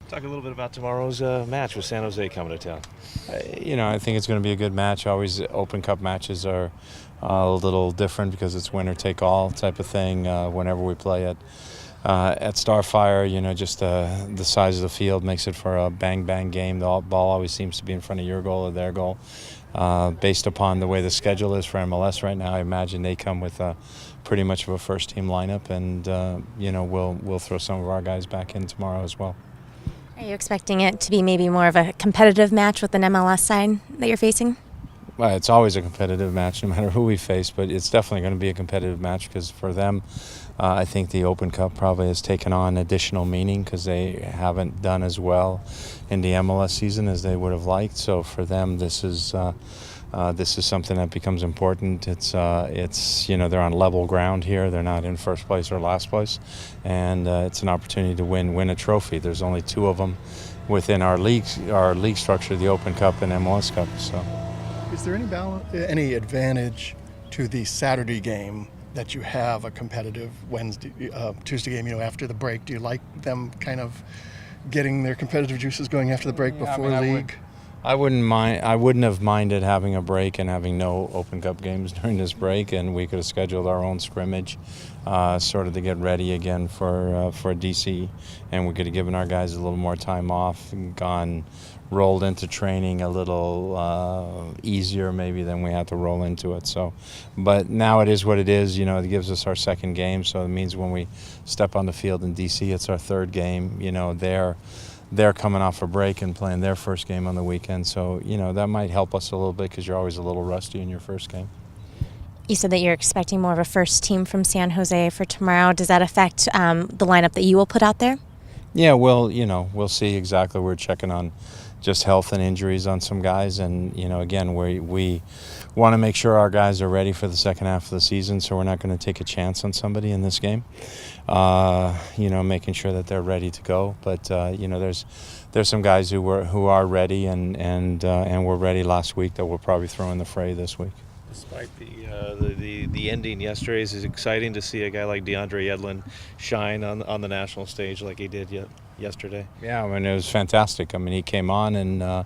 Talk a little bit about tomorrow's match with San Jose coming to town. I think it's going to be a good match. Always Open Cup matches are a little different because it's winner take all type of thing. Whenever we play at Starfire, just the size of the field makes it for a bang game. The ball always seems to be in front of your goal or their goal. Based upon the way the schedule is for MLS right now, I imagine they come with pretty much of a first team lineup, and we'll throw some of our guys back in tomorrow as well. Are you expecting it to be maybe more of a competitive match with an MLS side that you're facing? Well, it's always a competitive match no matter who we face, but it's definitely going to be a competitive match because for them, I think the Open Cup probably has taken on additional meaning because they haven't done as well in the MLS season as they would have liked. So for them, this is something that becomes important. It's they're on level ground here. They're not in first place or last place, and it's an opportunity to win a trophy. There's only two of them within our league structure: the Open Cup and MLS Cup. So, is there any advantage to the Saturday game that you have a competitive Tuesday game? After the break, do you like them kind of getting their competitive juices going after the break before league? I wouldn't have minded having a break and having no Open Cup games during this break, and we could have scheduled our own scrimmage, sort of to get ready again for DC, and we could have given our guys a little more time off and rolled into training a little easier maybe than we had to roll into it. So, but now it is what it is. It gives us our second game, so it means when we step on the field in DC, it's our third game. They're coming off a break and playing their first game on the weekend. So, that might help us a little bit because you're always a little rusty in your first game. You said that you're expecting more of a first team from San Jose for tomorrow. Does that affect the lineup that you will put out there? Yeah, well, we'll see exactly. We're checking on just health and injuries on some guys. And, again, we want to make sure our guys are ready for the second half of the season, so we're not going to take a chance on somebody in this game. Making sure that they're ready to go. But, there's some guys who are ready and were ready last week that we'll probably throw in the fray this week. Despite the ending yesterday, it's exciting to see a guy like DeAndre Yedlin shine on the national stage like he did yesterday. Yeah, it was fantastic. He came on and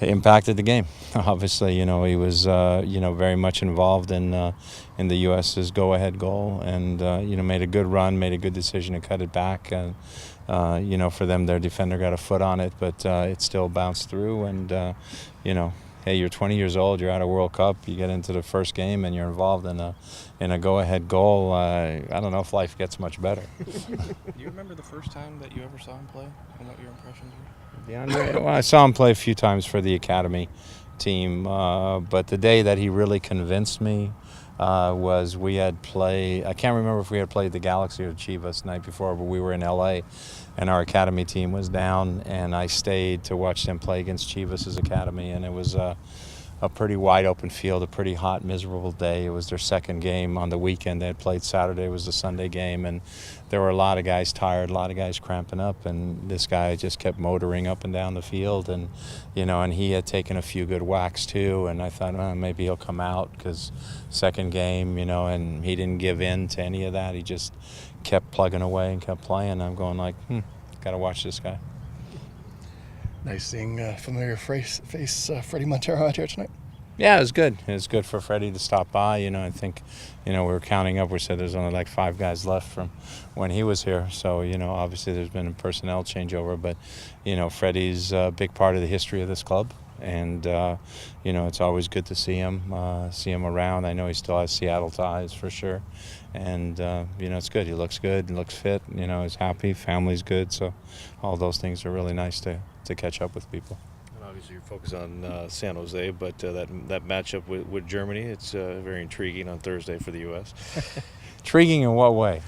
impacted the game. Obviously, he was very much involved in the U.S.'s go-ahead goal, and made a good run, made a good decision to cut it back. And for them, their defender got a foot on it, but it still bounced through. And hey, you're 20 years old, you're at a World Cup, you get into the first game and you're involved in a go-ahead goal. I don't know if life gets much better. Do you remember the first time that you ever saw him play and what your impressions were? DeAndre, well, I saw him play a few times for the academy team, but the day that he really convinced me was we had played, I can't remember if we had played the Galaxy or Chivas the night before, but we were in LA and our academy team was down, and I stayed to watch them play against Chivas' academy, and it was a pretty wide open field, a pretty hot, miserable day. It was their second game on the weekend. They had played Saturday, was the Sunday game, and there were a lot of guys tired, a lot of guys cramping up, and this guy just kept motoring up and down the field, and and he had taken a few good whacks too, and I thought, maybe he'll come out because second game, and he didn't give in to any of that. He just kept plugging away and kept playing. I'm going like, gotta watch this guy. Nice seeing familiar face Freddie Montero out here tonight. Yeah, it was good. It was good for Freddie to stop by. I think, we were counting up. We said there's only like 5 guys left from when he was here. So, obviously there's been a personnel changeover. But, Freddie's a big part of the history of this club. And, it's always good to see him around. I know he still has Seattle ties for sure. And, it's good. He looks good. He looks fit. He's happy. Family's good. So all those things are really nice to catch up with people. Obviously, you're focused on San Jose, but that matchup with Germany, it's very intriguing on Thursday for the U.S. Intriguing in what way?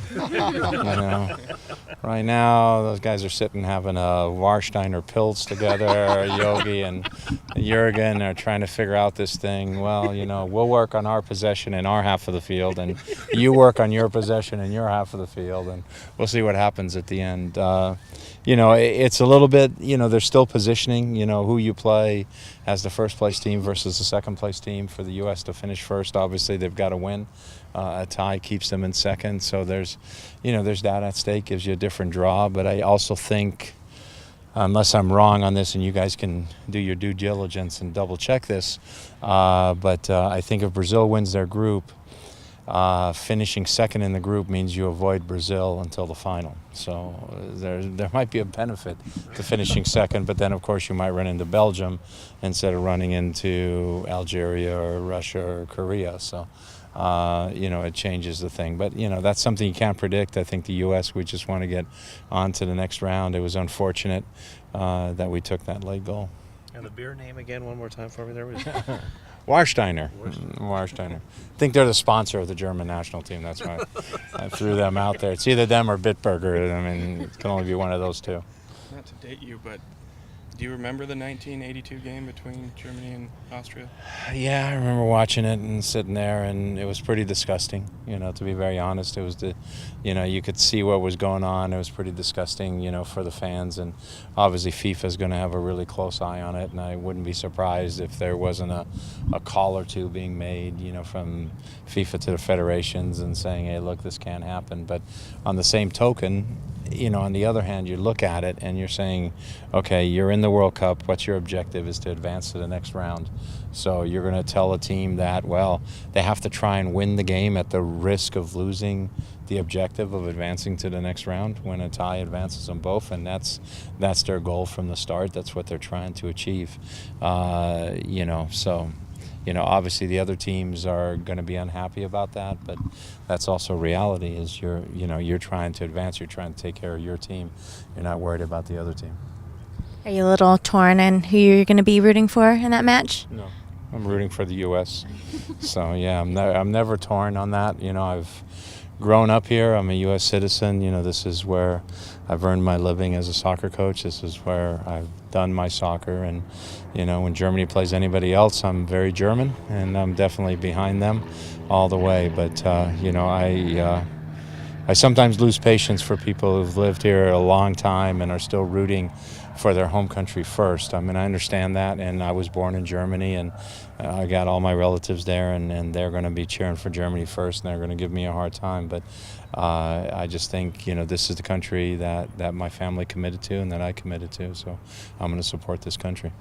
Right now, those guys are sitting having a Warsteiner Pilz together. Yogi and Jurgen are trying to figure out this thing. Well, we'll work on our possession in our half of the field, and you work on your possession in your half of the field, and we'll see what happens at the end. It's a little bit, they're still positioning, who you play as the first place team versus the second place team. For the U.S. to finish first, obviously they've got to win. A tie keeps them in second, so there's that at stake, gives you a different draw. But I also think, unless I'm wrong on this, and you guys can do your due diligence and double check this, but I think if Brazil wins their group, finishing second in the group means you avoid Brazil until the final. So there might be a benefit to finishing second, but then of course you might run into Belgium instead of running into Algeria or Russia or Korea. So it changes the thing. But that's something you can't predict. I think the U.S. we just want to get on to the next round. It was unfortunate that we took that late goal. And the beer name again, one more time for me there. Warsteiner. Warsteiner. I think they're the sponsor of the German national team. That's why I threw them out there. It's either them or Bitburger. I mean, it can only be one of those two. Not to date you, but do you remember the 1982 game between Germany and Austria? Yeah, I remember watching it and sitting there, and it was pretty disgusting. To be very honest, it was you could see what was going on. It was pretty disgusting, for the fans, and obviously FIFA is going to have a really close eye on it. And I wouldn't be surprised if there wasn't a call or two being made, from FIFA to the federations and saying, hey, look, this can't happen. But on the same token, on the other hand, you look at it and you're saying, okay, you're in the World Cup. What's your objective is to advance to the next round. So you're going to tell a team that, well, they have to try and win the game at the risk of losing the objective of advancing to the next round when a tie advances them both. And that's their goal from the start. That's what they're trying to achieve. Obviously the other teams are going to be unhappy about that, but that's also reality. Is you're trying to advance, you're trying to take care of your team. You're not worried about the other team. Are you a little torn on who you're going to be rooting for in that match? No, I'm rooting for the U.S. So yeah, I'm never torn on that. I've grown up here. I'm a U.S. citizen. This is where I've earned my living as a soccer coach. This is where I've done my soccer. And, when Germany plays anybody else, I'm very German, and I'm definitely behind them all the way. But, I sometimes lose patience for people who've lived here a long time and are still rooting for their home country first. I mean, I understand that, and I was born in Germany, and I got all my relatives there, and they're going to be cheering for Germany first, and they're going to give me a hard time. But I just think, this is the country that my family committed to and that I committed to, so I'm going to support this country.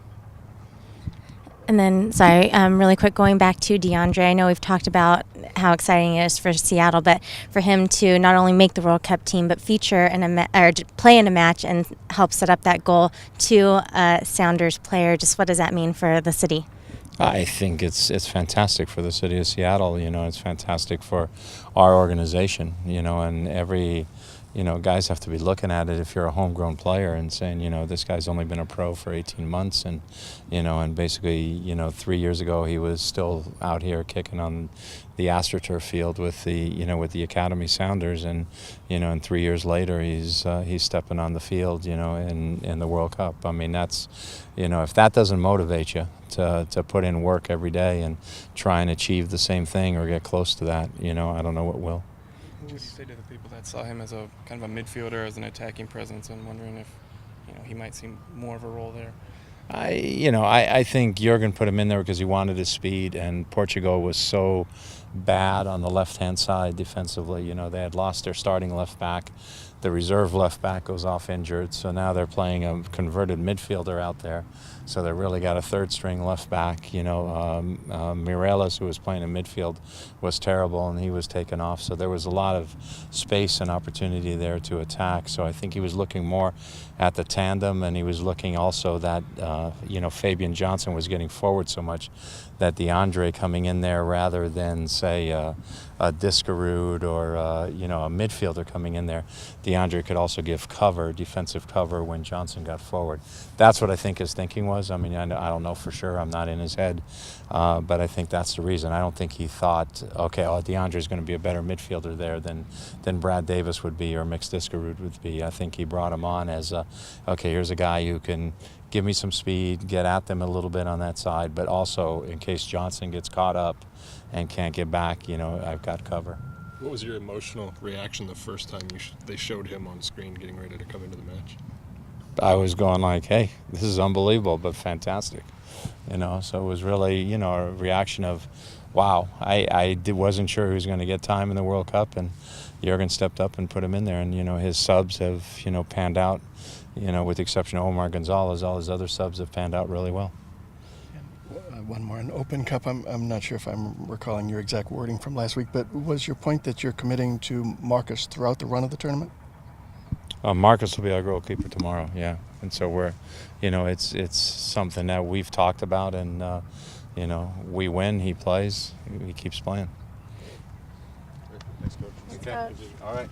And then, sorry, really quick, going back to DeAndre, I know we've talked about how exciting it is for Seattle, but for him to not only make the World Cup team, but feature or play in a match and help set up that goal to a Sounders player, just what does that mean for the city? I think it's fantastic for the city of Seattle. It's fantastic for our organization. And every guys have to be looking at it if you're a homegrown player and saying, this guy's only been a pro for 18 months, and and basically 3 years ago he was still out here kicking on the AstroTurf field with the Academy Sounders, and and 3 years later he's stepping on the field in the World Cup. I mean, that's if that doesn't motivate you to put in work every day and try and achieve the same thing or get close to that, I don't know what will. What would you say to the people that saw him as a kind of a midfielder, as an attacking presence, and wondering if he might see more of a role there? I think Jurgen put him in there because he wanted his speed, and Portugal was so bad on the left-hand side defensively. They had lost their starting left back. The reserve left back goes off injured, so now they're playing a converted midfielder out there. So they really got a third-string left back. Mireles, who was playing in midfield, was terrible, and he was taken off. So there was a lot of space and opportunity there to attack. So I think he was looking more at the tandem, and he was looking also that, Fabian Johnson was getting forward so much that DeAndre coming in there rather than, say, a Diskerud or, a midfielder coming in there, DeAndre could also give cover, defensive cover, when Johnson got forward. That's what I think his thinking was. I mean, I don't know for sure. I'm not in his head. But I think that's the reason. I don't think he thought, okay, DeAndre's going to be a better midfielder there than Brad Davis would be or Mix Diskerud would be. I think he brought him on as, okay, here's a guy who can give me some speed, get at them a little bit on that side, but also in case Johnson gets caught up and can't get back, I've got cover. What was your emotional reaction the first time they showed him on screen getting ready to come into the match? I was going like, hey, this is unbelievable, but fantastic. So it was really, a reaction of, wow. I wasn't sure he was going to get time in the World Cup, and Jurgen stepped up and put him in there, and, his subs have, panned out, with the exception of Omar Gonzalez, all his other subs have panned out really well. One more, an Open Cup. I'm not sure if I'm recalling your exact wording from last week, but was your point that you're committing to Marcus throughout the run of the tournament? Marcus will be our goalkeeper tomorrow, yeah. And so we're, it's something that we've talked about, and, we win, he plays, he keeps playing. Thanks, Coach. Okay. All right.